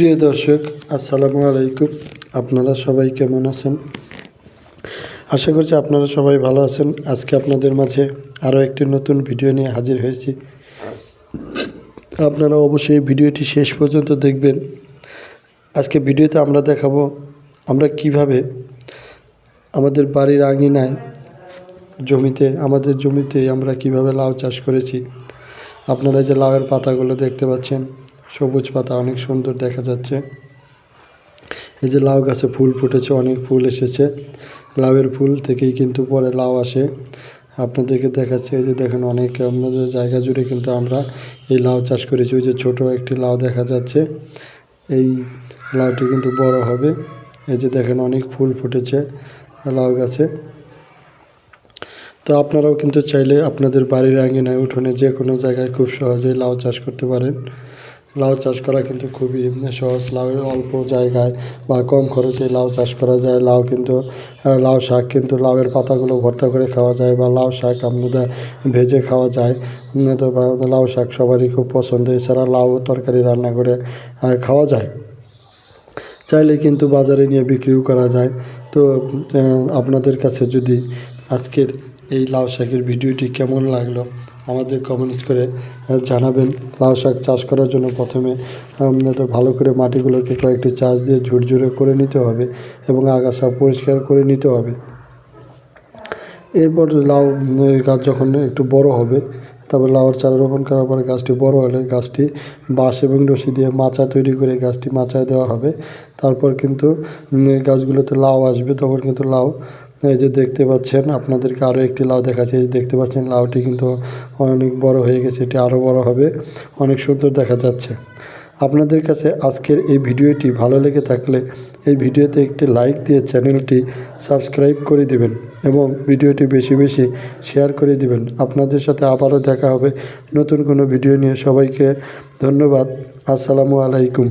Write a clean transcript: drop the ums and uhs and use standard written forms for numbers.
প্রিয় দর্শক, আসসালামু আলাইকুম। আপনারা সবাই কেমন আছেন? আশা করছি আপনারা সবাই ভালো আছেন। আজকে আপনাদের মাঝে আরও একটি নতুন ভিডিও নিয়ে হাজির হয়েছি। আপনারা অবশ্যই ভিডিওটি শেষ পর্যন্ত দেখবেন। আজকে ভিডিওতে আমরা দেখাবো আমরা কিভাবে আমাদের বাড়ির আঙিনায় আমাদের জমিতে আমরা কিভাবে লাউ চাষ করেছি। আপনারা যে লাউয়ের পাতাগুলো দেখতে পাচ্ছেন, সবুজ পাতা, অনেক সুন্দর দেখা যাচ্ছে। এই যে লাউ গাছে ফুল ফুটেছে, অনেক ফুল এসেছে। লাউয়ের ফুল থেকেই কিন্তু পরে লাউ আসে। আপনাদেরকে দেখাচ্ছে, এই যে দেখেন, অনেক আমাদের জায়গা জুড়ে কিন্তু আমরা এই লাউ চাষ করেছি। ওই যে ছোটো একটি লাউ দেখা যাচ্ছে, এই লাউটি কিন্তু বড় হবে। এই যে দেখেন, অনেক ফুল ফুটেছে লাউ গাছে। তো আপনারাও কিন্তু চাইলে আপনাদের বাড়ির আঙিনায়, উঠোনে, যে কোনো জায়গায় খুব সহজেই লাউ চাষ করতে পারেন। লাউ চাষ করা কিন্তু খুবই সহজ। লাউয়ের অল্প জায়গায় বা কম খরচে লাউ চাষ করা যায়। লাউ শাক কিন্তু লাউয়ের পাতাগুলো ভর্তা করে খাওয়া যায়, বা লাউ শাক আপনাদের ভেজে খাওয়া যায়। তো লাউ শাক সবারই খুব পছন্দ। এছাড়া লাউ তরকারি রান্না করে খাওয়া যায়। চাইলে কিন্তু বাজারে নিয়ে বিক্রিও করা যায়। তো আপনাদের কাছে যদি আজকের এই লাউ শাকের ভিডিওটি কেমন লাগলো আমাদের কমেন্টস করে জানাবেন। লাউ শাক চাষ করার জন্য প্রথমে ভালো করে মাটিগুলোকে কয়েকটি চাষ দিয়ে ঝুরঝুরে করে নিতে হবে এবং আগাছা পরিষ্কার করে নিতে হবে। এরপর লাউ গাছ যখন একটু বড় হবে, তারপর লাউয়ের চারা রোপণ করার পরে গাছটি বড় হলে গাছটি বাঁশ এবং রশি দিয়ে মাচা তৈরি করে গাছটি মাচায় দেওয়া হবে। তারপর কিন্তু গাছগুলোতে লাউ আসবে, তখন কিন্তু লাউ, এই যে দেখতে পাচ্ছেন, আপনাদেরকে আরও একটি লাউ দেখাচ্ছে। এই যে দেখতে পাচ্ছেন, লাউটি কিন্তু অনেক বড় হয়ে গেছে। এটি আরও বড় হবে, অনেক সুন্দর দেখা যাচ্ছে। আপনাদের কাছে আজকের এই ভিডিওটি ভালো লেগে থাকলে এই ভিডিওতে একটি লাইক দিয়ে চ্যানেলটি সাবস্ক্রাইব করে দিবেন এবং ভিডিওটি বেশি বেশি শেয়ার করে দিবেন। আপনাদের সাথে আবারও দেখা হবে নতুন কোনো ভিডিও নিয়ে। সবাইকে ধন্যবাদ। আসসালামু আলাইকুম।